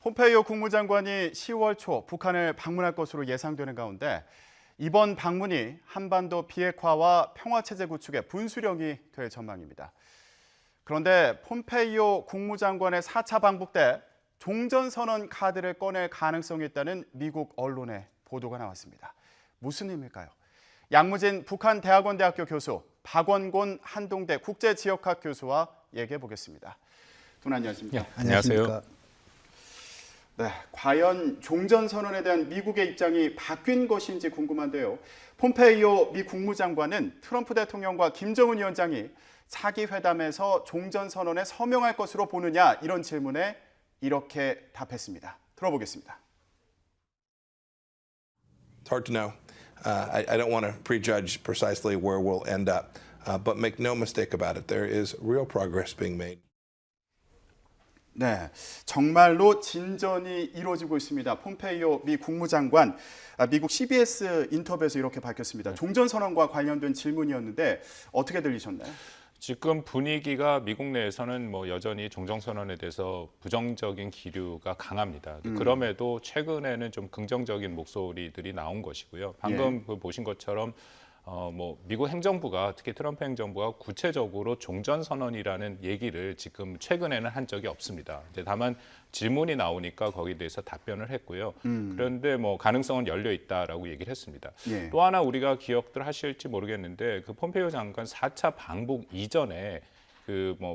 폼페이오 국무장관이 10월 초 북한을 방문할 것으로 예상되는 가운데 이번 방문이 한반도 비핵화와 평화체제 구축의 분수령이 될 전망입니다. 그런데 폼페이오 국무장관의 4차 방북 때 종전선언 카드를 꺼낼 가능성이 있다는 미국 언론의 보도가 나왔습니다. 무슨 의미일까요? 양무진 북한대학원대학교 교수, 박원곤 한동대 국제지역학 교수와 얘기해 보겠습니다. 두 분 안녕하십니까? 네, 안녕하세요. 네, 과연 종전선언에 대한 미국의 입장이 바뀐 것인지 궁금한데요. 폼페이오 미 국무장관은 트럼프 대통령과 김정은 위원장이 차기 회담에서 종전선언에 서명할 것으로 보느냐 이런 질문에 이렇게 답했습니다. 들어보겠습니다. It's hard to know. I don't want to prejudge precisely where we'll end up, but make no mistake about it, there is real progress being made. 네, 정말로 진전이 이루어지고 있습니다. 폼페이오 미 국무장관, 미국 CBS 인터뷰에서 이렇게 밝혔습니다. 종전선언과 관련된 질문이었는데 어떻게 들리셨나요? 지금 분위기가 미국 내에서는 여전히 종전선언에 대해서 부정적인 기류가 강합니다. 그럼에도 최근에는 좀 긍정적인 목소리들이 나온 것이고요. 방금 보신 것처럼 미국 행정부가 특히 트럼프 행정부가 구체적으로 종전선언이라는 얘기를 지금 최근에는 한 적이 없습니다. 다만 질문이 나오니까 거기에 대해서 답변을 했고요. 그런데 가능성은 열려 있다라고 얘기를 했습니다. 또 하나 우리가 기억들 하실지 모르겠는데 그 폼페이오 장관 4차 방북 이전에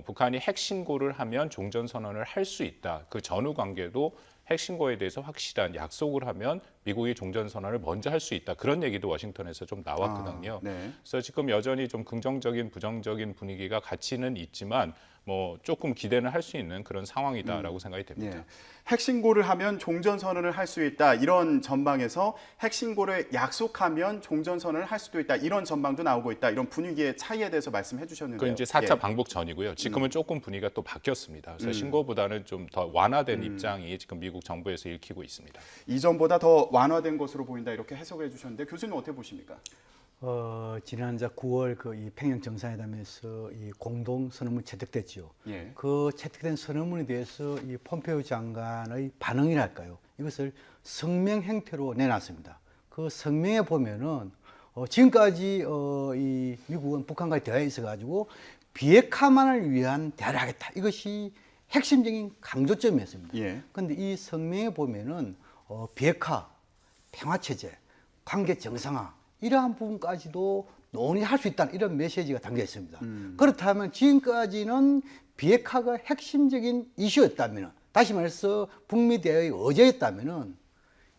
북한이 핵신고를 하면 종전선언을 할 수 있다. 그 전후 관계도 핵신고에 대해서 확실한 약속을 하면 미국이 종전선언을 먼저 할 수 있다. 그런 얘기도 워싱턴에서 좀 나왔거든요. 그래서 지금 여전히 좀 긍정적인 부정적인 분위기가 같이는 있지만 조금 기대는 할 수 있는 그런 상황이다라고 생각이 됩니다. 핵신고를 하면 종전선언을 할 수 있다. 이런 전망에서 핵신고를 약속하면 종전선언을 할 수도 있다. 이런 전망도 나오고 있다. 이런 분위기의 차이에 대해서 말씀해 주셨는데요. 그 이제 4차 방북 전이고요. 지금은 조금 분위기가 또 바뀌었습니다. 그래서 신고보다는 좀 더 완화된 입장이 지금 미국 정부에서 읽히고 있습니다. 이전보다 더 완화된 것으로 보인다. 이렇게 해석해 주셨는데 교수님 어떻게 보십니까? 지난 9월 이 평양 정상회담에서 이 공동 선언문이 채택됐지요. 그 채택된 선언문에 대해서 이 폼페이오 장관의 반응이랄까요? 이것을 성명 형태로 내놨습니다. 그 성명에 보면은 지금까지 이 미국은 북한과의 대화에 있어가지고 비핵화만을 위한 대화를 하겠다. 이것이 핵심적인 강조점이었습니다. 그런데 이 성명에 보면은 비핵화, 평화체제, 관계 정상화 이러한 부분까지도 논의할 수 있다는 이런 메시지가 담겨 있습니다. 그렇다면 지금까지는 비핵화가 핵심적인 이슈였다면, 다시 말해서 북미 대화의 어제였다면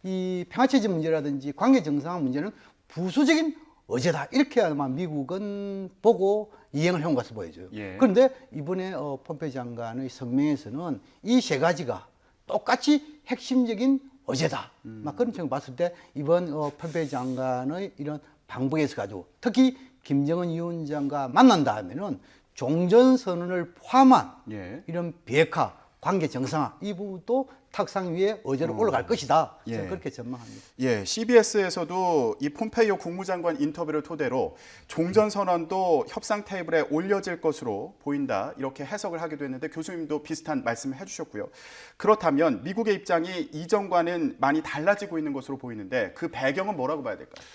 이 평화체제 문제라든지 관계 정상화 문제는 부수적인 어제다. 이렇게 아마 미국은 보고 이행을 해온 것으로 보여져요. 그런데 이번에 폼페이오 장관의 성명에서는 이 세 가지가 똑같이 핵심적인 어제다. 그런 점을 봤을 때 이번 폼페이오 장관의 이런 방북에서 가지고 특히 김정은 위원장과 만난다 하면은 종전선언을 포함한 이런 비핵화, 관계 정상화 이 부분도 탁상 위에 어제로 올라갈 것이다. 저는 그렇게 전망합니다. CBS에서도 이 폼페이오 국무장관 인터뷰를 토대로 종전선언도 협상 테이블에 올려질 것으로 보인다. 이렇게 해석을 하기도 했는데 교수님도 비슷한 말씀을 해주셨고요. 그렇다면 미국의 입장이 이전과는 많이 달라지고 있는 것으로 보이는데 그 배경은 뭐라고 봐야 될까요?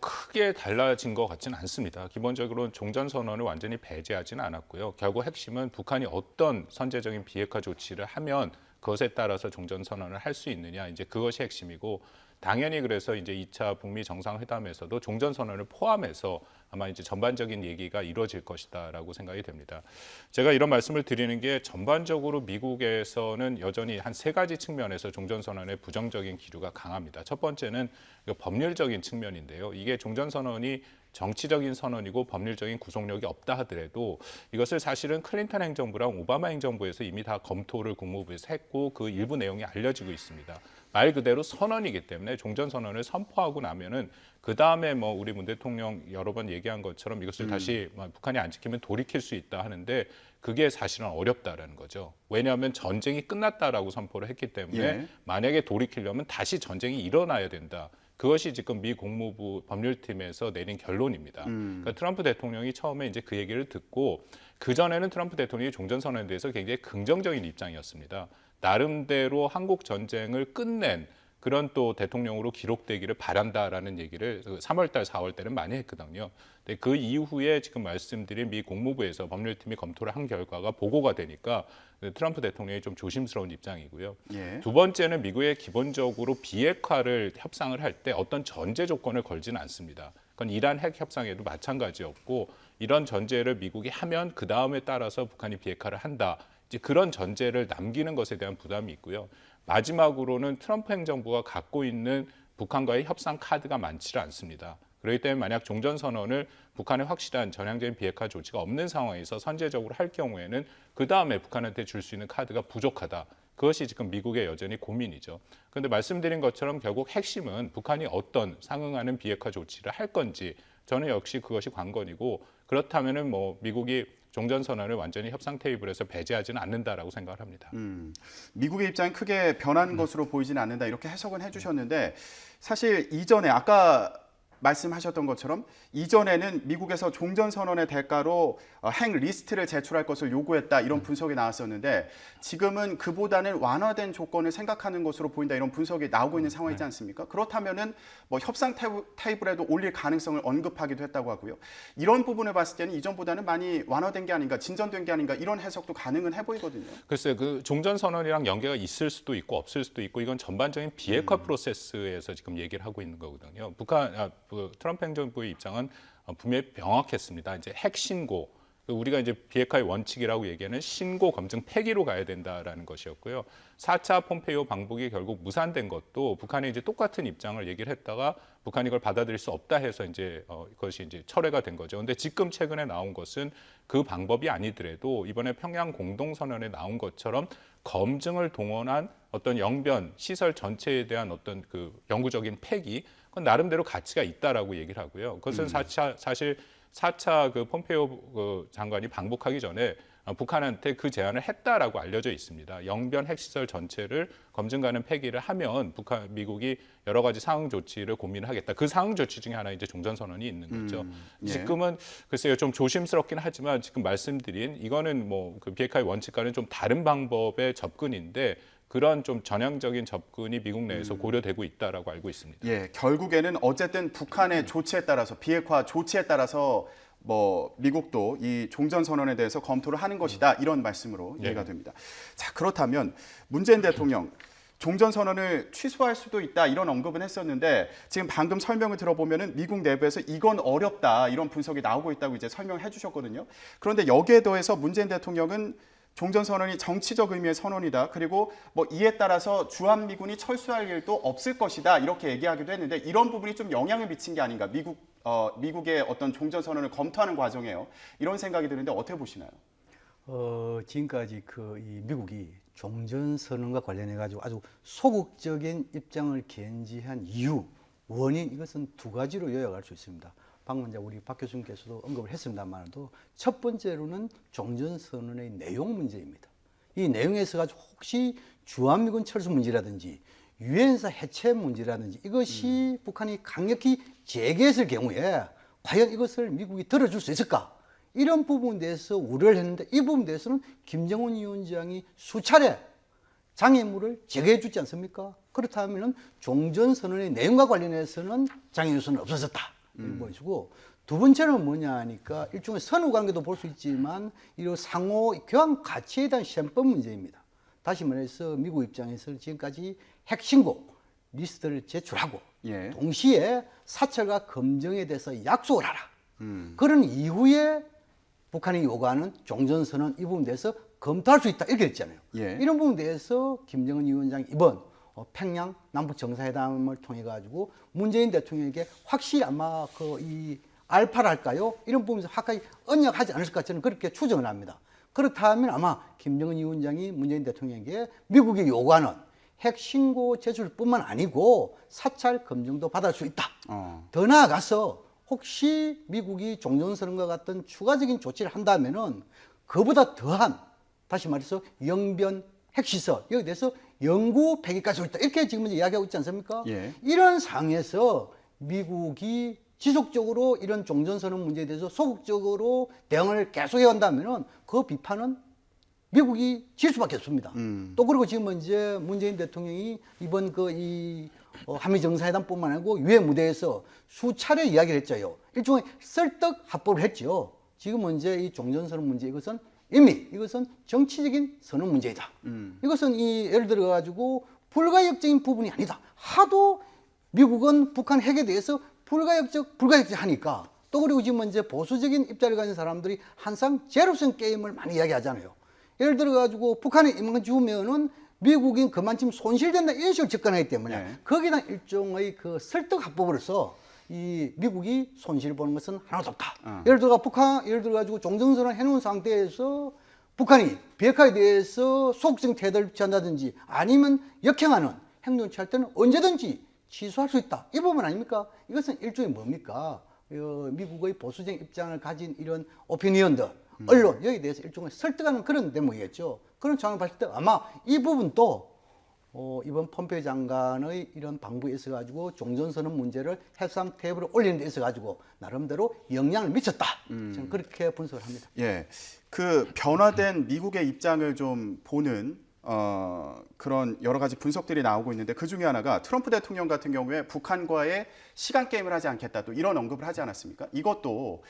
크게 달라진 것 같지는 않습니다. 기본적으로는 종전선언을 완전히 배제하지는 않았고요. 결국 핵심은 북한이 어떤 선제적인 비핵화 조치를 하면 그것에 따라서 종전선언을 할 수 있느냐, 이제 그것이 핵심이고, 당연히 그래서 이제 2차 북미 정상회담에서도 종전선언을 포함해서 아마 이제 전반적인 얘기가 이루어질 것이다라고 생각이 됩니다. 제가 이런 말씀을 드리는 게 전반적으로 미국에서는 여전히 한 세 가지 측면에서 종전선언의 부정적인 기류가 강합니다. 첫 번째는 법률적인 측면인데요. 이게 종전선언이 정치적인 선언이고 법률적인 구속력이 없다 하더라도 이것을 사실은 클린턴 행정부랑 오바마 행정부에서 이미 다 검토를 국무부에서 했고 그 일부 내용이 알려지고 있습니다. 말 그대로 선언이기 때문에 종전선언을 선포하고 나면은 그 다음에 우리 문 대통령 여러 번 얘기한 것처럼 이것을 다시 북한이 안 지키면 돌이킬 수 있다 하는데 그게 사실은 어렵다라는 거죠. 왜냐하면 전쟁이 끝났다라고 선포를 했기 때문에 만약에 돌이키려면 다시 전쟁이 일어나야 된다. 그것이 지금 미 국무부 법률팀에서 내린 결론입니다. 그러니까 트럼프 대통령이 처음에 이제 그 얘기를 듣고 그 전에는 트럼프 대통령이 종전선언에 대해서 굉장히 긍정적인 입장이었습니다. 나름대로 한국 전쟁을 끝낸 그런 또 대통령으로 기록되기를 바란다라는 얘기를 3월달, 4월달은 많이 했거든요. 근데 그 이후에 지금 말씀드린 미 국무부에서 법률팀이 검토를 한 결과가 보고가 되니까 트럼프 대통령이 좀 조심스러운 입장이고요. 예. 두 번째는 미국의 기본적으로 비핵화를 협상을 할 때 어떤 전제 조건을 걸지는 않습니다. 그건 이란 핵 협상에도 마찬가지였고 이런 전제를 미국이 하면 그 다음에 따라서 북한이 비핵화를 한다. 이제 그런 전제를 남기는 것에 대한 부담이 있고요. 마지막으로는 트럼프 행정부가 갖고 있는 북한과의 협상 카드가 많지는 않습니다. 그렇기 때문에 만약 종전선언을 북한의 확실한 전향적인 비핵화 조치가 없는 상황에서 선제적으로 할 경우에는 그 다음에 북한한테 줄 수 있는 카드가 부족하다. 그것이 지금 미국의 여전히 고민이죠. 그런데 말씀드린 것처럼 결국 핵심은 북한이 어떤 상응하는 비핵화 조치를 할 건지 저는 역시 그것이 관건이고 그렇다면은 뭐 미국이 종전선언을 완전히 협상 테이블에서 배제하지는 않는다라고 생각을 합니다. 미국의 입장이 크게 변한 것으로 보이지는 않는다 이렇게 해석은 해주셨는데 사실 이전에 아까 말씀하셨던 것처럼 이전에는 미국에서 종전선언의 대가로 핵 리스트를 제출할 것을 요구했다 이런 분석이 나왔었는데 지금은 그보다는 완화된 조건을 생각하는 것으로 보인다 이런 분석이 나오고 있는 상황이지 않습니까? 그렇다면은 뭐 협상 테이블에도 올릴 가능성을 언급하기도 했다고 하고요. 이런 부분을 봤을 때는 이전보다는 많이 완화된 게 아닌가, 진전된 게 아닌가 이런 해석도 가능은 해 보이거든요. 글쎄요, 그 종전선언이랑 연계가 있을 수도 있고 없을 수도 있고 이건 전반적인 비핵화 프로세스에서 지금 얘기를 하고 있는 거거든요. 트럼프 행정부의 입장은 분명히 명확했습니다. 이제 핵 신고, 우리가 이제 비핵화의 원칙이라고 얘기하는 신고 검증 폐기로 가야 된다라는 것이었고요. 4차 폼페이오 방북이 결국 무산된 것도 북한이 이제 똑같은 입장을 얘기를 했다가 북한이 이걸 받아들일 수 없다 해서 이제 그것이 이제 철회가 된 거죠. 근데 지금 최근에 나온 것은 그 방법이 아니더라도 이번에 평양 공동선언에 나온 것처럼 검증을 동원한 어떤 영변 시설 전체에 대한 어떤 그 영구적인 폐기 그건 나름대로 가치가 있다라고 얘기를 하고요. 그것은 사실 4차 그 폼페이오 그 장관이 방북하기 전에 북한한테 그 제안을 했다라고 알려져 있습니다. 영변 핵시설 전체를 검증 가는 폐기를 하면 미국이 여러 가지 상응 조치를 고민하겠다. 그 상응 조치 중에 하나 이제 종전선언이 있는 거죠. 예. 지금은 글쎄요 좀 조심스럽긴 하지만 지금 말씀드린 이거는 뭐 그 비핵화의 원칙과는 좀 다른 방법의 접근인데. 그런 좀 전향적인 접근이 미국 내에서 고려되고 있다라고 알고 있습니다. 예, 결국에는 어쨌든 북한의 조치에 따라서 비핵화 조치에 따라서 뭐 미국도 이 종전 선언에 대해서 검토를 하는 것이다 이런 말씀으로 이해가 됩니다. 자, 그렇다면 문재인 대통령 종전 선언을 취소할 수도 있다 이런 언급은 했었는데 지금 방금 설명을 들어보면은 미국 내부에서 이건 어렵다 이런 분석이 나오고 있다고 이제 설명해 주셨거든요. 그런데 여기에 더해서 문재인 대통령은 종전선언이 정치적 의미의 선언이다. 그리고 뭐 이에 따라서 주한미군이 철수할 일도 없을 것이다. 이렇게 얘기하기도 했는데 이런 부분이 좀 영향을 미친 게 아닌가. 미국의 어떤 종전선언을 검토하는 과정에요. 이런 생각이 드는데 어떻게 보시나요? 지금까지 이 미국이 종전선언과 관련해 가지고 아주 소극적인 입장을 견지한 이유, 원인 이것은 두 가지로 요약할 수 있습니다. 방금 이제 우리 박 교수님께서도 언급을 했습니다만도 첫 번째로는 종전선언의 내용 문제입니다. 이 내용에서 가지고 혹시 주한미군 철수 문제라든지 유엔사 해체 문제라든지 이것이 북한이 강력히 제기했을 경우에 과연 이것을 미국이 들어줄 수 있을까? 이런 부분에 대해서 우려를 했는데 이 부분에 대해서는 김정은 위원장이 수차례 장애물을 제거해 주지 않습니까? 그렇다면 종전선언의 내용과 관련해서는 장애 요소는 없어졌다. 보여주고 두 번째는 뭐냐 하니까 일종의 선후 관계도 볼 수 있지만 이런 상호 교환 가치에 대한 시행법 문제입니다. 다시 말해서 미국 입장에서 지금까지 핵신고 리스트를 제출하고 동시에 사찰과 검증에 대해서 약속을 하라. 그런 이후에 북한이 요구하는 종전선언 이 부분에 대해서 검토할 수 있다 이렇게 했잖아요. 이런 부분에 대해서 김정은 위원장이 이번 평양 남북 정상회담을 통해 가지고 문재인 대통령에게 확실히 아마 이 알파랄까요? 이런 부분에서 확실히 언약하지 않을까 저는 그렇게 추정을 합니다. 그렇다면 아마 김정은 위원장이 문재인 대통령에게 미국이 요구하는 핵 신고 제출뿐만 아니고 사찰 검증도 받을 수 있다. 더 나아가서 혹시 미국이 종전선언과 같은 추가적인 조치를 한다면은 그보다 더한 다시 말해서 영변 핵시설 여기 대해서 영구 폐기까지 있다 이렇게 지금 이야기하고 있지 않습니까? 이런 상황에서 미국이 지속적으로 이런 종전선언 문제에 대해서 소극적으로 대응을 계속해 온다면은 그 비판은 미국이 질 수밖에 없습니다. 또 그리고 지금 이제 문재인 대통령이 이번 한미 정상회담뿐만 아니고 유엔 무대에서 수차례 이야기를 했죠. 일종의 설득 합법을 했죠. 지금 이제 이 종전선언 문제 이것은 정치적인 선언 문제이다. 이것은 예를 들어 가지고 불가역적인 부분이 아니다. 하도 미국은 북한 핵에 대해서 불가역적 하니까 또 그리고 지금 이제 보수적인 입장을 가진 사람들이 항상 제로섬 게임을 많이 이야기하잖아요. 예를 들어 가지고 북한에 이만 주면은 미국인 그만큼 손실된다 이런 식으로 접근하기 때문에 거기다 일종의 그 설득 합법으로서 이 미국이 손실 보는 것은 하나도 없다. 예를 들어 가지고 종전선언 해놓은 상태에서 북한이 비핵화에 대해서 소극적 태도를 취한다든지 아니면 역행하는 행동을 취할 때는 언제든지 취소할 수 있다. 이 부분 아닙니까? 이것은 일종의 뭡니까? 미국의 보수적인 입장을 가진 이런 오피니언들, 언론 여기에 대해서 일종의 설득하는 그런 대목이겠죠. 그런 상황을 봤을 때 아마 이 부분도 이번 폼페이오 장관의 이런 방부에 있어 가지고 종전선언 문제를 협상 테이블에 올리는 데 있어 가지고 나름대로 영향을 미쳤다. 저는 그렇게 분석을 합니다. 예, 그 변화된 미국의 입장을 좀 보는 그런 여러 가지 분석들이 나오고 있는데 그 중에 하나가 트럼프 대통령 같은 경우에 북한과의 시간 게임을 하지 않겠다 또 이런 언급을 하지 않았습니까? 이것도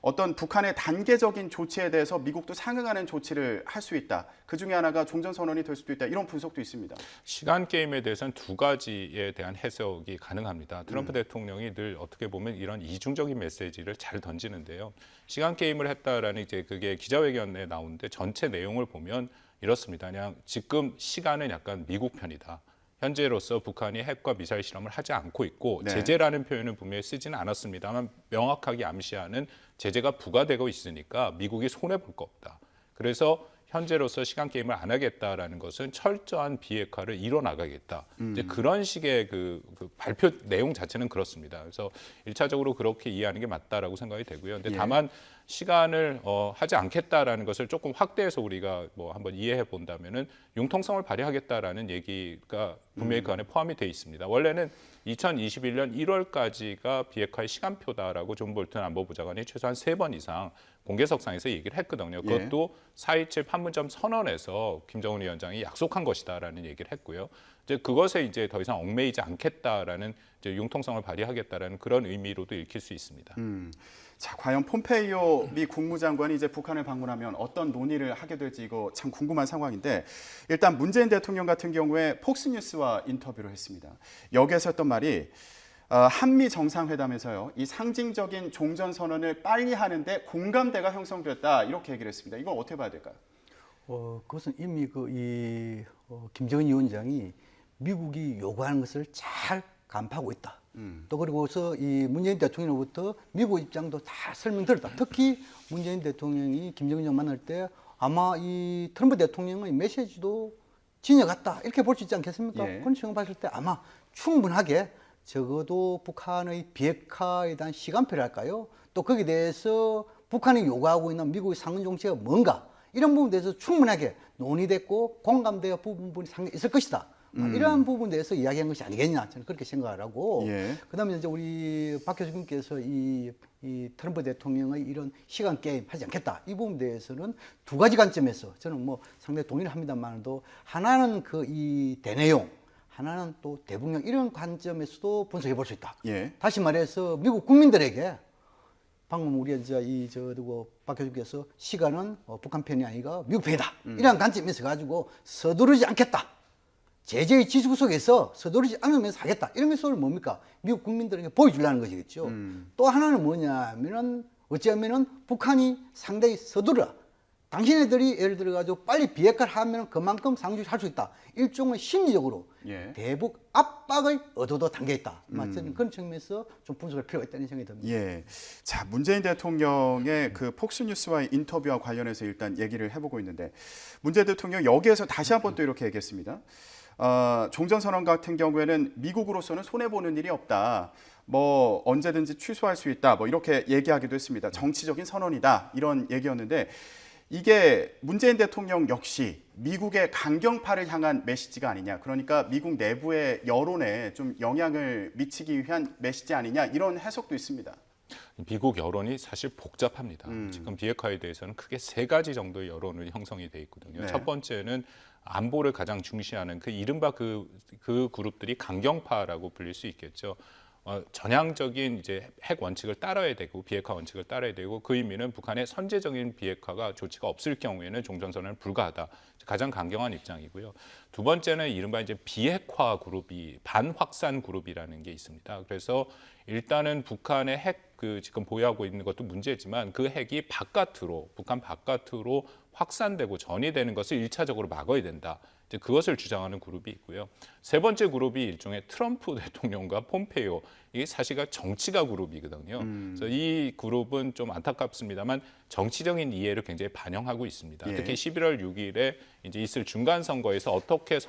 어떤 북한의 단계적인 조치에 대해서 미국도 상응하는 조치를 할 수 있다. 그 중에 하나가 종전선언이 될 수도 있다. 이런 분석도 있습니다. 시간 게임에 대해서는 두 가지에 대한 해석이 가능합니다. 트럼프 대통령이 늘 어떻게 보면 이런 이중적인 메시지를 잘 던지는데요. 시간 게임을 했다라는 이제 그게 기자회견에 나오는데 전체 내용을 보면 이렇습니다. 그냥 지금 시간은 약간 미국 편이다. 현재로서 북한이 핵과 미사일 실험을 하지 않고 있고 제재라는 표현은 분명히 쓰지는 않았습니다만 명확하게 암시하는 제재가 부과되고 있으니까 미국이 손해볼 거 없다. 그래서 현재로서 시간 게임을 안 하겠다라는 것은 철저한 비핵화를 이뤄나가겠다. 이제 그런 식의 그 발표 내용 자체는 그렇습니다. 그래서 1차적으로 그렇게 이해하는 게 맞다라고 생각이 되고요. 근데 다만 시간을 하지 않겠다라는 것을 조금 확대해서 우리가 뭐 한번 이해해 본다면은 융통성을 발휘하겠다라는 얘기가 분명히 그 안에 포함이 돼 있습니다. 원래는 2021년 1월까지가 비핵화의 시간표다라고 존 볼튼 안보부 장관이 최소한 3번 이상 공개석상에서 얘기를 했거든요. 그것도 4.27 판문점 선언에서 김정은 위원장이 약속한 것이다라는 얘기를 했고요. 이제 그것에 이제 더 이상 얽매이지 않겠다라는 이제 융통성을 발휘하겠다라는 그런 의미로도 읽힐 수 있습니다. 자, 과연 폼페이오 미 국무장관이 이제 북한을 방문하면 어떤 논의를 하게 될지 이거 참 궁금한 상황인데 일단 문재인 대통령 같은 경우에 폭스뉴스와 인터뷰를 했습니다. 여기에서 했던 말이 한미 정상회담에서요, 이 상징적인 종전선언을 빨리 하는데 공감대가 형성됐다 이렇게 얘기를 했습니다. 이건 어떻게 봐야 될까요? 그것은 이미 김정은 위원장이 미국이 요구하는 것을 잘 간파하고 있다. 또 그리고서 이 문재인 대통령으로부터 미국 입장도 다 설명드렸다. 특히 문재인 대통령이 김정은 위원장 만날 때 아마 이 트럼프 대통령의 메시지도 지녀갔다 이렇게 볼 수 있지 않겠습니까? 그런 측면 봤을 때 아마 충분하게 적어도 북한의 비핵화에 대한 시간표랄까요? 또 거기에 대해서 북한이 요구하고 있는 미국의 상응 정책이 뭔가 이런 부분에 대해서 충분하게 논의됐고 공감대가 부분이 상당히 있을 것이다. 이러한 부분에 대해서 이야기한 것이 아니겠냐 저는 그렇게 생각을 하고 그다음에 이제 우리 박 교수님께서 이 트럼프 대통령의 이런 시간 게임 하지 않겠다 이 부분에 대해서는 두 가지 관점에서 저는 뭐 상당히 동의를 합니다만도 하나는 이 대내용 하나는 또 대북령 이런 관점에서도 분석해 볼 수 있다. 다시 말해서 미국 국민들에게 방금 우리 박 교수님께서 시간은 북한 편이 아니라 미국 편이다. 이런 관점에서 가지고 서두르지 않겠다. 제재의 지수 속에서 서두르지 않으면서 하겠다. 이런 것을 뭡니까? 미국 국민들에게 보여주려는 것이겠죠. 또 하나는 뭐냐면은 어찌하면은 북한이 상당히 서두르라. 당신네들이 예를 들어가지고 빨리 비핵화를 하면 그만큼 상주할 수 있다. 일종의 심리적으로 대북 압박을 얻어도 담겨 있다. 저는 그런 측면에서 좀 분석할 필요가 있다는 생각이 듭니다. 자, 문재인 대통령의 그 폭스뉴스와의 인터뷰와 관련해서 일단 얘기를 해보고 있는데 문재인 대통령 여기에서 다시 한번 또 이렇게 얘기했습니다. 종전선언 같은 경우에는 미국으로서는 손해보는 일이 없다. 뭐 언제든지 취소할 수 있다. 뭐 이렇게 얘기하기도 했습니다. 정치적인 선언이다. 이런 얘기였는데 이게 문재인 대통령 역시 미국의 강경파를 향한 메시지가 아니냐. 그러니까 미국 내부의 여론에 좀 영향을 미치기 위한 메시지 아니냐. 이런 해석도 있습니다. 미국 여론이 사실 복잡합니다. 지금 비핵화에 대해서는 크게 세 가지 정도의 여론이 형성이 돼 있거든요. 네. 첫 번째는 안보를 가장 중시하는 그 이른바 그 그룹들이 강경파라고 불릴 수 있겠죠. 전향적인 이제 핵 원칙을 따라야 되고 비핵화 원칙을 따라야 되고 그 의미는 북한의 선제적인 비핵화가 조치가 없을 경우에는 종전선언은 불가하다. 가장 강경한 입장이고요. 두 번째는 이른바 이제 비핵화 그룹이 반확산 그룹이라는 게 있습니다. 그래서 일단은 북한의 핵 지금 보유하고 있는 것도 문제지만 그 핵이 바깥으로 북한 바깥으로 확산되고 전이되는 것을 일차적으로 막아야 된다. 이제 그것을 주장하는 그룹이 있고요. 세 번째 그룹이 일종의 트럼프 대통령과 폼페이오, 이게 사실가 정치가 그룹이거든요. 그래서 이 그룹은 좀 안타깝습니다만 정치적인 이해를 굉장히 반영하고 있습니다. 예. 특히 11월 6일에 이제 있을 중간 선거에서 어떻게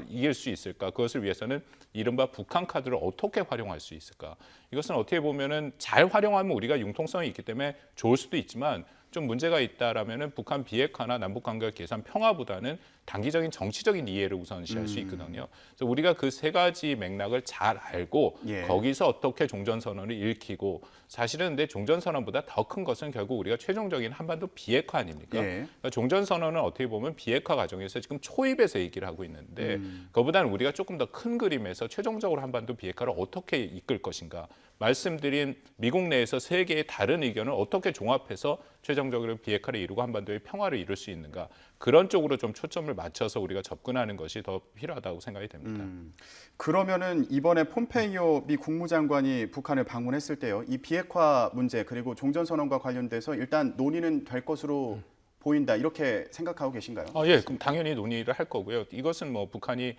이길 수 있을까? 그것을 위해서는 이른바 북한 카드를 어떻게 활용할 수 있을까? 이것은 어떻게 보면은 잘 활용하면 우리가 융통성이 있기 때문에 좋을 수도 있지만 좀 문제가 있다라면은 북한 비핵화나 남북 관계 개선 평화보다는 단기적인 정치적인 이해를 우선시할 수 있거든요. 그래서 우리가 그 세 가지 맥락을 잘 알고 예. 거기서 어떻게 종전선언을 읽히고 사실은 근데 종전선언보다 더 큰 것은 결국 우리가 최종적인 한반도 비핵화 아닙니까? 예. 그러니까 종전선언은 어떻게 보면 비핵화 과정에서 지금 초입에서 얘기를 하고 있는데 그거보다는 우리가 조금 더 큰 그림에서 최종적으로 한반도 비핵화를 어떻게 이끌 것인가 말씀드린 미국 내에서 세 개의 다른 의견을 어떻게 종합해서 최종적으로 비핵화를 이루고 한반도의 평화를 이룰 수 있는가 그런 쪽으로 좀 초점을 맞춰서 우리가 접근하는 것이 더 필요하다고 생각이 됩니다. 그러면은 이번에 폼페이오 미 국무장관이 북한을 방문했을 때요, 이 비핵화 문제 그리고 종전선언과 관련돼서 일단 논의는 될 것으로 보인다 이렇게 생각하고 계신가요? 예, 그럼 당연히 논의를 할 거고요. 이것은 뭐 북한이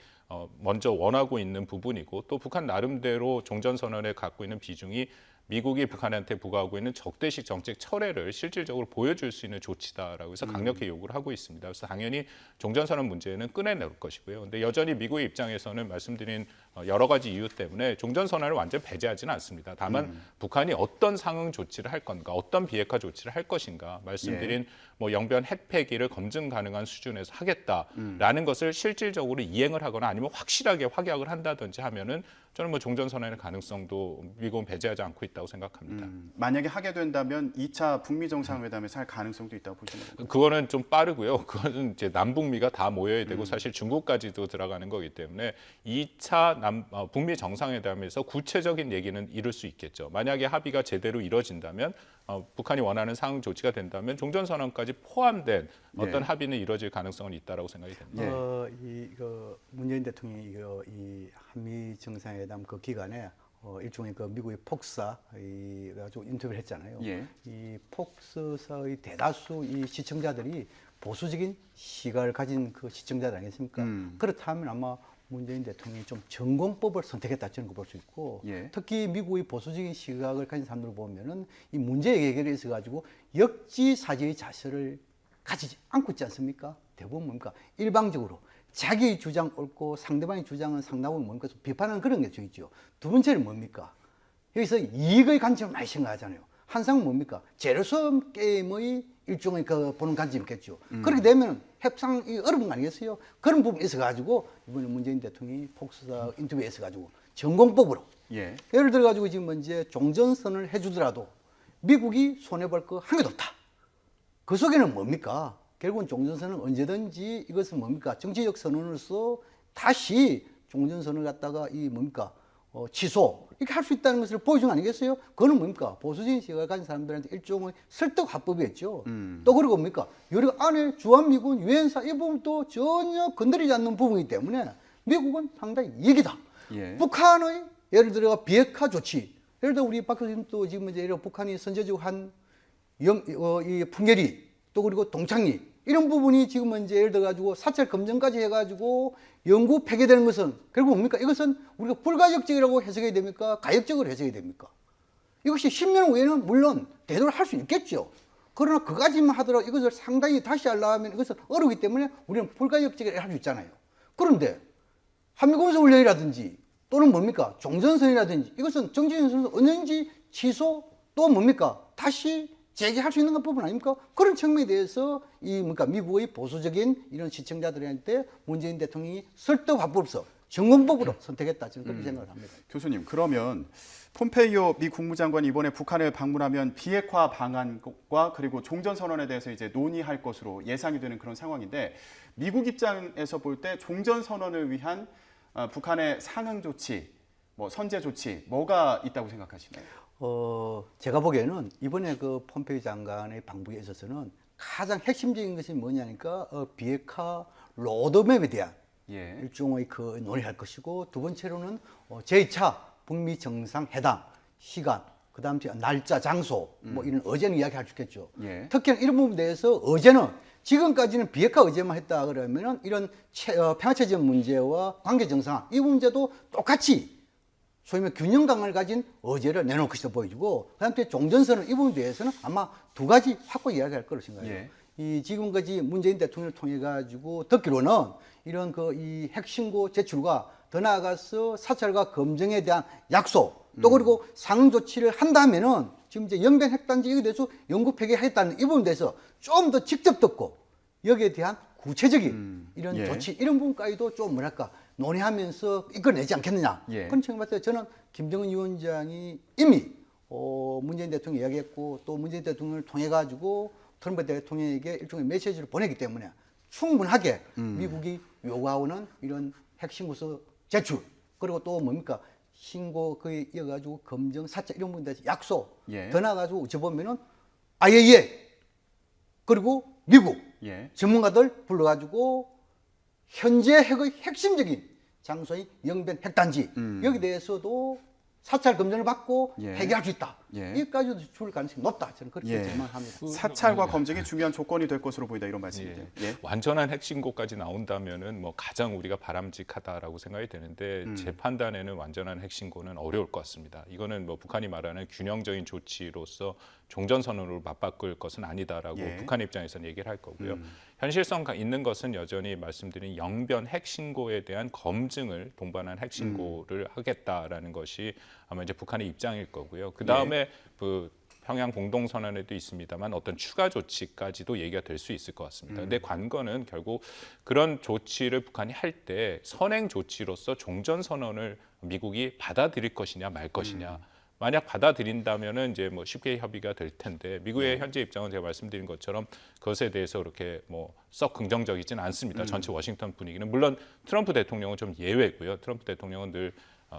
먼저 원하고 있는 부분이고 또 북한 나름대로 종전선언에 갖고 있는 비중이 미국이 북한한테 부과하고 있는 적대식 정책 철회를 실질적으로 보여줄 수 있는 조치다라고 해서 강력히 요구를 하고 있습니다. 그래서 당연히 종전선언 문제는 꺼내낼 것이고요. 근데 여전히 미국의 입장에서는 말씀드린 여러 가지 이유 때문에 종전선언을 완전 배제하지는 않습니다. 다만 북한이 어떤 상응 조치를 할 건가, 어떤 비핵화 조치를 할 것인가 말씀드린 뭐 영변 핵 폐기를 검증 가능한 수준에서 하겠다라는 것을 실질적으로 이행을 하거나 아니면 확실하게 확약을 한다든지 하면은 저는 뭐 종전선언의 가능성도 미국은 배제하지 않고 있다고 생각합니다. 만약에 하게 된다면 2차 북미 정상회담에서 할 가능성도 있다고 보시는 건가요? 그거는 좀 빠르고요. 그거는 이제 남북미가 다 모여야 되고 사실 중국까지도 들어가는 거기 때문에 2차 북미 정상회담에서 구체적인 얘기는 이룰 수 있겠죠. 만약에 합의가 제대로 이뤄진다면 북한이 원하는 상응 조치가 된다면 종전선언까지 포함된 어떤 합의는 이루어질 가능성은 있다라고 생각이 됩니다. 문재인 대통령이 이 한미 정상회담 그 기간에 일종의 그 미국의 폭사 가지고 인터뷰를 했잖아요. 예. 이 폭스사의 대다수 이 시청자들이 보수적인 시각을 가진 그 시청자들 아니겠습니까? 그렇다면 아마 문재인 대통령이 좀 전공법을 선택했다 저는 볼 수 있고 예. 특히 미국의 보수적인 시각을 가진 사람들을 보면은 이 문제 해결에 있어 가지고 역지사지의 자세를 가지지 않고 있지 않습니까? 대부분 뭡니까? 일방적으로 자기 주장 옳고 상대방의 주장은 상당히 뭡니까? 비판하는 그런 게 좀 있죠. 두 번째는 뭡니까? 여기서 이익의 관점을 많이 생각하잖아요. 한상은 뭡니까? 제로섬 게임의 일종의 그 보는 관점이 있겠죠. 그렇게 되면 협상이 어려운 거 아니겠어요? 그런 부분이 있어가지고 이번에 문재인 대통령이 폭스사 인터뷰에 있어가지고 전공법으로 예. 예를 들어가지고 지금 이제 종전선언을 해주더라도 미국이 손해볼 거 한 개도 없다. 그 속에는 뭡니까? 결국은 종전선언은 언제든지 이것은 뭡니까? 정치적 선언으로서 다시 종전선언을 갖다가 이 뭡니까? 취소 이렇게 할 수 있다는 것을 보여준 거 아니겠어요? 그거는 뭡니까? 보수적인 시각을 가진 사람들한테 일종의 설득 화법이었죠. 또 그리고 뭡니까? 우리가 안에 주한미군 유엔사 이 부분도 전혀 건드리지 않는 부분이기 때문에 미국은 상당히 이익이다. 예. 북한의 예를 들어 비핵화 조치, 예를 들어 우리 박 교수님도 지금 이제 북한이 선제적으로 한 이 풍계리 또 그리고 동창리 이런 부분이 지금 이제 예를 들어 가지고 사찰 검증까지 해가지고 영구 폐기되는 것은 결국 뭡니까? 이것은 우리가 불가역적이라고 해석해야 됩니까? 가역적으로 해석해야 됩니까? 이것이 10년 후에는 물론 대도를 할 수 있겠죠. 그러나 그까지만 하더라도 이것을 상당히 다시 하려면 이것은 어렵기 때문에 우리는 불가역적이라고 할 수 있잖아요. 그런데 한미군사훈련이라든지 또는 뭡니까? 종전선이라든지 이것은 정치적 선언 언제든지 취소 또 뭡니까? 다시 재개할 수 있는 부분 아닙니까? 그런 측면에 대해서 이 미국의 보수적인 이런 시청자들한테 문재인 대통령이 설득 화법으로서 전공법으로 선택했다. 저는 그렇게 생각을 합니다. 교수님, 그러면 폼페이오 미 국무장관이 이번에 북한을 방문하면 비핵화 방안과 그리고 종전선언에 대해서 이제 논의할 것으로 예상이 되는 그런 상황인데 미국 입장에서 볼 때 종전선언을 위한 북한의 상응 조치, 뭐 선제 조치 뭐가 있다고 생각하시나요? 제가 보기에는 이번에 그 폼페이오 장관의 방북에 있어서는 가장 핵심적인 것이 뭐냐니까 비핵화 로드맵에 대한 일종의 그 논의할 것이고 두 번째로는 제2차 북미 정상회담 시간, 그다음 날짜, 장소 뭐 이런 의제는 이야기할 수 있겠죠. 특히 이런 부분에 대해서 의제는 지금까지는 비핵화 의제만 했다 그러면은 이런 평화체제 문제와 관계 정상화 이 문제도 똑같이 소위 말해 균형 감을 가진 의제를 내놓을 것이다 보여지고 그다음에 종전선언 이 부분에 대해서는 아마 두 가지 확고 이야기할 거로 생각해요. 이 지금까지 문재인 대통령을 통해 가지고 듣기로는 이런 이 핵신고 제출과 더 나아가서 사찰과 검증에 대한 약속 또 그리고 상응 조치를 한다면은 지금 이제 영변 핵단지 여기에 대해서 영구 폐기하겠다는 이 부분에 대해서 좀 더 직접 듣고 여기에 대한 구체적인 이런 조치 이런 부분까지도 좀 뭐랄까 논의하면서 이끌어내지 않겠느냐. 그런 측면에서 봤을 때 저는 김정은 위원장이 이미 문재인 대통령이 이야기했고 또 문재인 대통령을 통해 가지고 트럼프 대통령에게 일종의 메시지를 보내기 때문에 충분하게 미국이 요구하는 이런 핵신고서 제출 그리고 또 뭡니까 신고 그에 이어가지고 검증 사찰 이런 부분에 대해서 약속 더 나아가지고 어찌보면은 IAEA 그리고 미국 전문가들 불러가지고 현재 핵의 핵심적인 장소의 영변 핵단지 여기 대해서도 사찰 검증을 받고 해결할 수 있다. 여기까지도 줄 가능성이 높다. 저는 그렇게 전망합니다. 사찰과 검증이 중요한 조건이 될 것으로 보이다 이런 말씀이죠. 완전한 핵신고까지 나온다면은 뭐 가장 우리가 바람직하다라고 생각이 되는데 제 판단에는 완전한 핵신고는 어려울 것 같습니다. 이거는 뭐 북한이 말하는 균형적인 조치로서 종전선언으로 맞바꿀 것은 아니다라고 북한 입장에서는 얘기를 할 거고요. 현실성 있는 것은 여전히 말씀드린 영변 핵신고에 대한 검증을 동반한 핵신고를 하겠다라는 것이 아마 이제 북한의 입장일 거고요. 그 다음에 그 평양 공동선언에도 있습니다만 어떤 추가 조치까지도 얘기가 될 수 있을 것 같습니다. 근데 관건은 결국 그런 조치를 북한이 할 때 선행 조치로서 종전선언을 미국이 받아들일 것이냐 말 것이냐. 만약 받아들인다면은 이제 뭐 쉽게 협의가 될 텐데 미국의 현재 입장은 제가 말씀드린 것처럼 그것에 대해서 그렇게 뭐 썩 긍정적이지는 않습니다. 전체 워싱턴 분위기는 물론 트럼프 대통령은 좀 예외고요. 트럼프 대통령은 늘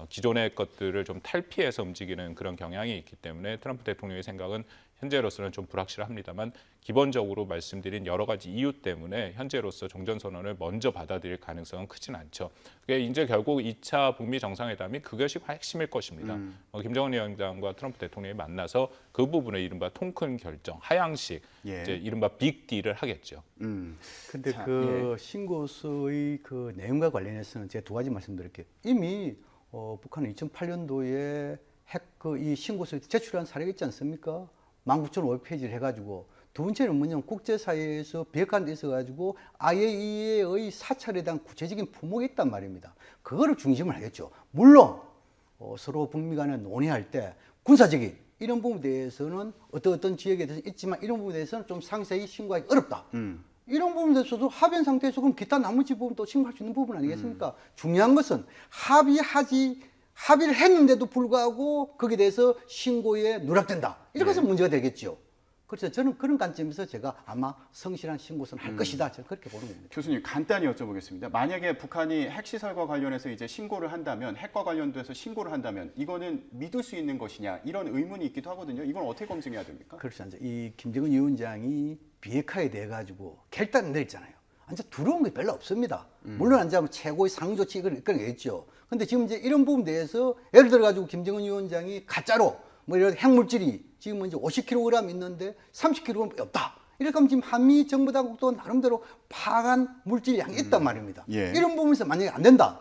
기존의 것들을 좀 탈피해서 움직이는 그런 경향이 있기 때문에 트럼프 대통령의 생각은 현재로서는 좀 불확실합니다만 기본적으로 말씀드린 여러 가지 이유 때문에 현재로서 종전선언을 먼저 받아들일 가능성은 크진 않죠. 그게 이제 결국 2차 북미 정상회담이 그것이 핵심일 것입니다. 김정은 위원장과 트럼프 대통령이 만나서 그 부분에 이른바 통큰 결정, 하향식, 이제 이른바 빅딜을 하겠죠. 근데 그 신고서의 그 내용과 관련해서는 제가 두 가지 말씀드릴게요. 이미 북한은 2008년도에 이 신고서 제출한 사례가 있지 않습니까? 19,500페이지를 해가지고 두 번째는 뭐냐면 국제사회에서 비핵화에 있어가지고 IAEA의 사찰에 대한 구체적인 품목이 있단 말입니다. 그거를 중심을 하겠죠. 물론 서로 북미 간에 논의할 때 군사적인 이런 부분에 대해서는 어떤 지역에 대해서 있지만 이런 부분에 대해서는 좀 상세히 신고하기 어렵다. 이런 부분에 대해서도 합의한 상태에서 그럼 기타 나머지 부분도 신고할 수 있는 부분 아니겠습니까? 중요한 것은 합의를 했는데도 불구하고 거기에 대해서 신고에 누락된다. 이렇게 해서 문제가 되겠죠. 그래서 저는 그런 관점에서 제가 아마 성실한 신고서는 할 것이다. 저는 그렇게 보는 겁니다. 교수님 간단히 여쭤보겠습니다. 만약에 북한이 핵시설과 관련해서 이제 신고를 한다면 핵과 관련돼서 신고를 한다면 이거는 믿을 수 있는 것이냐 이런 의문이 있기도 하거든요. 이건 어떻게 검증해야 됩니까? 그렇지 않죠. 이 김정은 위원장이 비핵화에 대해 가지고 결단을 내렸잖아요. 완전 두려운 게 별로 없습니다. 물론 앉아면 최고의 상조치 이걸 끌어내겠죠. 근데 지금 이제 이런 부분에 대해서 예를 들어 가지고 김정은 위원장이 가짜로 뭐 이런 핵물질이 지금 이제 50kg 있는데 30kg 없다. 이렇게 하면 지금 한미 정부 당국도 나름대로 파악한 물질 양이 있단 말입니다. 이런 부분에서 만약에 안 된다.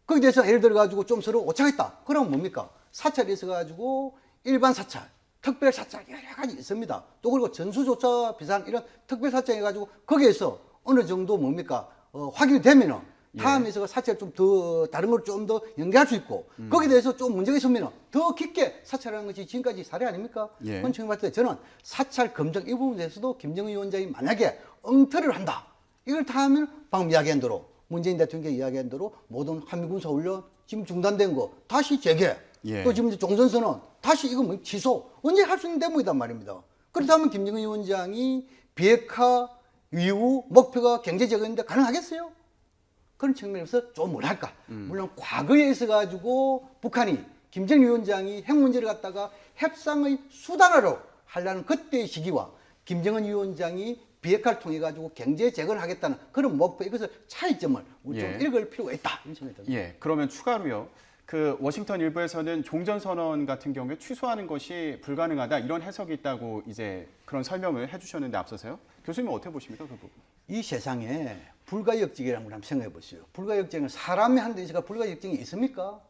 거기에 대해서 예를 들어 가지고 좀 서로 오차겠다. 그러면 뭡니까? 사찰이 있어 가지고 일반 사찰, 특별 사찰 여러 가지 있습니다. 또 그리고 전수조차 비슷한 이런 특별 사찰 해가지고 거기에서 어느 정도 뭡니까? 확인이 되면은 다음에서 사찰 좀 더 다른 걸 좀 더 연계할 수 있고 거기에 대해서 좀 문제가 있으면 더 깊게 사찰하는 것이 지금까지 사례 아닙니까? 그런 측면에 봤을 때 저는 사찰 검증 이 부분에 대해서도 김정은 위원장이 만약에 엉터리를 한다. 이걸 다 하면 방금 이야기한 대로 문재인 대통령이 이야기한 대로 모든 한미군사훈련 지금 중단된 거 다시 재개. 예. 또 지금 이제 종전선언 다시 이거 뭐 취소. 언제 할 수 있는 대목이단 말입니다. 그렇다면 김정은 위원장이 비핵화 이후 목표가 경제적인데 가능하겠어요? 그런 측면에서 좀 뭐랄까. 물론 과거에 있어가지고 북한이 김정은 위원장이 핵 문제를 갖다가 협상의 수단으로 하려는 그때의 시기와 김정은 위원장이 비핵화를 통해 가지고 경제 재건을 하겠다는 그런 목표 이것을 차이점을 우리 좀 예. 읽을 필요가 있다 이런 생각이 듭니다. 예, 그러면 추가로요. 그 워싱턴 일부에서는 종전선언 같은 경우에 취소하는 것이 불가능하다 이런 해석이 있다고 이제 그런 설명을 해주셨는데 앞서서요. 교수님은 어떻게 보십니까 그 부분? 이 세상에 불가역적이라는 걸 한번 생각해 보세요. 불가역적은 사람이 하는 데 있어가 불가역적이 있습니까?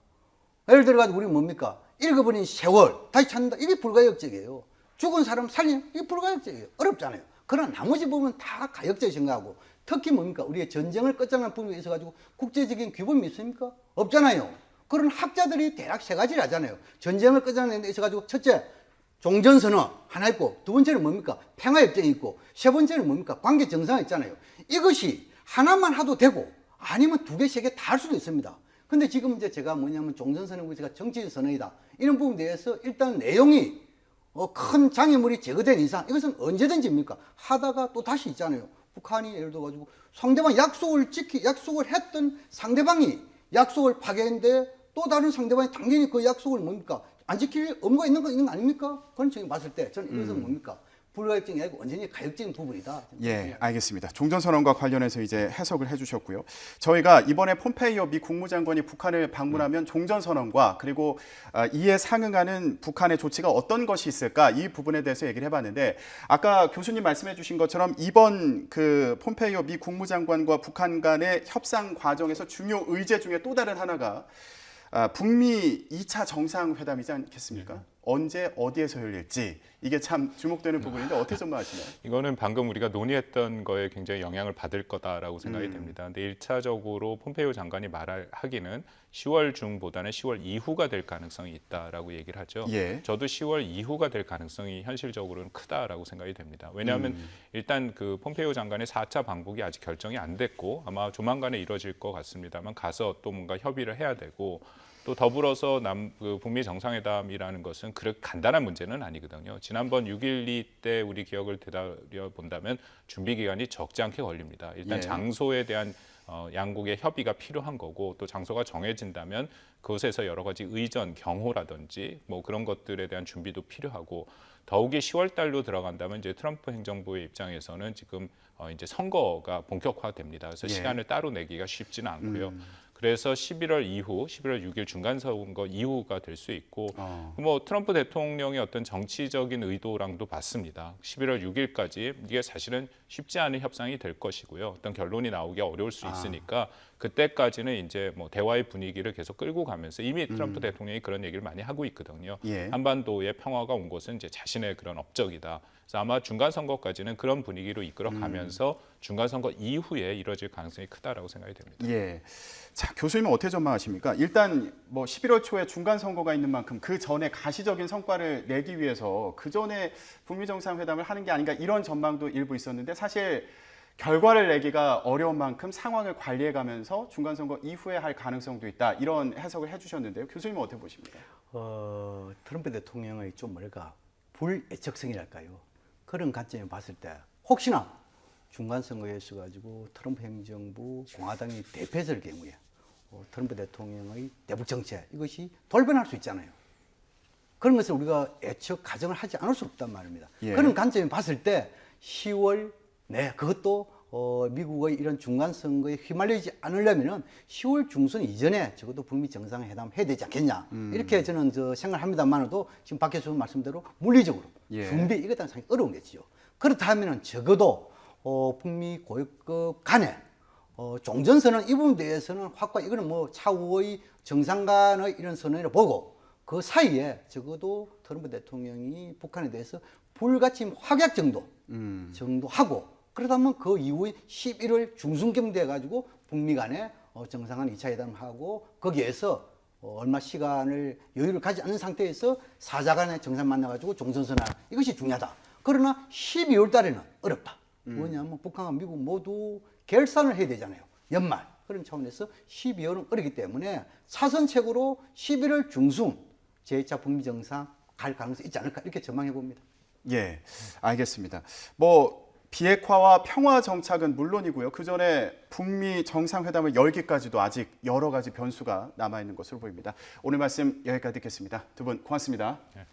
예를 들어 가지고 우리 뭡니까? 읽어버린 세월 다시 찾는다 이게 불가역적이에요. 죽은 사람 살리는 이게 불가역적이에요. 어렵잖아요. 그러나 나머지 부분은 다 가역적이 생각하고 특히 뭡니까? 우리가 전쟁을 끝장난 부분에 있어가지고 국제적인 규범이 있습니까? 없잖아요. 그런 학자들이 대략 세 가지를 하잖아요. 전쟁을 끝장내는 데 있어가지고 첫째 종전선언 하나 있고 두 번째는 뭡니까? 평화협정이 있고 세 번째는 뭡니까? 관계 정상이 있잖아요. 이것이 하나만 하도 되고 아니면 두 개, 세 개 다 할 수도 있습니다. 근데 지금 이제 제가 뭐냐면 종전선언이 제가 정치적 선언이다. 이런 부분에 대해서 일단 내용이 큰 장애물이 제거된 이상 이것은 언제든지입니까? 하다가 또 다시 있잖아요. 북한이 예를 들어 가지고 상대방 약속을 했던 상대방이 약속을 파괴했는데 또 다른 상대방이 당연히 그 약속을 뭡니까? 안 지킬 의무가 있는 거 아닙니까? 그런 측면에 봤을 때 저는 이것은 뭡니까? 불가역적이 아니고 완전히 가역적인 부분이다. 예, 알겠습니다. 종전선언과 관련해서 이제 해석을 해주셨고요. 저희가 이번에 폼페이오 미 국무장관이 북한을 방문하면 종전선언과 그리고 이에 상응하는 북한의 조치가 어떤 것이 있을까 이 부분에 대해서 얘기를 해봤는데 아까 교수님 말씀해주신 것처럼 이번 그 폼페이오 미 국무장관과 북한 간의 협상 과정에서 중요 의제 중에 또 다른 하나가 북미 2차 정상회담이지 않겠습니까? 언제 어디에서 열릴지 이게 참 주목되는 부분인데 어떻게 전망하시나요? 이거는 방금 우리가 논의했던 거에 굉장히 영향을 받을 거다라고 생각이 됩니다. 근데 1차적으로 폼페이오 장관이 말하기는 10월 중보다는 10월 이후가 될 가능성이 있다라고 얘기를 하죠. 예. 저도 10월 이후가 될 가능성이 현실적으로는 크다라고 생각이 됩니다. 왜냐하면 일단 그 폼페이오 장관의 4차 방북이 아직 결정이 안 됐고 아마 조만간에 이루어질 것 같습니다만 가서 또 뭔가 협의를 해야 되고 또 더불어서 북미 정상회담이라는 것은 그렇게 간단한 문제는 아니거든요. 지난번 6.12 때 우리 기억을 되돌려 본다면 준비 기간이 적지 않게 걸립니다. 일단 예. 장소에 대한 양국의 협의가 필요한 거고 또 장소가 정해진다면 그것에서 여러 가지 의전, 경호라든지 뭐 그런 것들에 대한 준비도 필요하고 더욱이 10월 달로 들어간다면 이제 트럼프 행정부의 입장에서는 지금 이제 선거가 본격화됩니다. 그래서 예. 시간을 따로 내기가 쉽지는 않고요. 그래서 11월 이후, 11월 6일 중간 선거 이후가 될 수 있고, 뭐 트럼프 대통령의 어떤 정치적인 의도랑도 맞습니다. 11월 6일까지 이게 사실은 쉽지 않은 협상이 될 것이고요. 어떤 결론이 나오기 어려울 수 있으니까 그때까지는 이제 뭐 대화의 분위기를 계속 끌고 가면서 이미 트럼프 대통령이 그런 얘기를 많이 하고 있거든요. 예. 한반도의 평화가 온 것은 이제 자신의 그런 업적이다. 그래서 아마 중간 선거까지는 그런 분위기로 이끌어가면서 중간 선거 이후에 이루어질 가능성이 크다라고 생각이 됩니다. 예. 자, 교수님은 어떻게 전망하십니까? 일단 뭐 11월 초에 중간 선거가 있는 만큼 그 전에 가시적인 성과를 내기 위해서 그 전에 북미 정상회담을 하는 게 아닌가 이런 전망도 일부 있었는데 사실 결과를 내기가 어려운 만큼 상황을 관리해가면서 중간 선거 이후에 할 가능성도 있다 이런 해석을 해주셨는데요. 교수님은 어떻게 보십니까? 트럼프 대통령의 좀 뭐랄까 불애착성이랄까요? 그런 관점에 봤을 때 혹시나 중간 선거에 있어가지고 트럼프 행정부 공화당이 대패했을 경우에 트럼프 대통령의 대북 정책 이것이 돌변할 수 있잖아요. 그런 것을 우리가 애초 가정을 하지 않을 수 없단 말입니다. 예. 그런 관점에 봤을 때 10월 그것도 미국의 이런 중간 선거에 휘말리지 않으려면은 10월 중순 이전에 적어도 북미 정상회담 해야 되지 않겠냐 이렇게 저는 생각합니다만도 지금 박 교수님 말씀대로 물리적으로 예. 준비 이것 당상이 어려운 거지요. 그렇다면은 적어도 북미 고위급 간에 종전선언 이 부분에 대해서는 확고히 이거는 뭐 차후의 정상 간의 이런 선언이라 보고 그 사이에 적어도 트럼프 대통령이 북한에 대해서 불가침 확약 정도 하고 그러다면 그 이후에 11월 중순경 돼가지고 북미 간에 정상간 2차 회담을 하고 거기에서 얼마 시간을 여유를 가지 않는 상태에서 사자 간에 정상 만나가지고 종전선언 이것이 중요하다. 그러나 12월 달에는 어렵다. 뭐냐면 북한과 미국 모두 결산을 해야 되잖아요. 연말. 그런 차원에서 12월은 어렵기 때문에 사선책으로 11월 중순 제2차 북미 정상 갈 가능성이 있지 않을까 이렇게 전망해 봅니다. 예, 알겠습니다. 뭐 비핵화와 평화 정착은 물론이고요. 그 전에 북미 정상회담을 열기까지도 아직 여러 가지 변수가 남아 있는 것으로 보입니다. 오늘 말씀 여기까지 듣겠습니다. 두 분 고맙습니다. 네.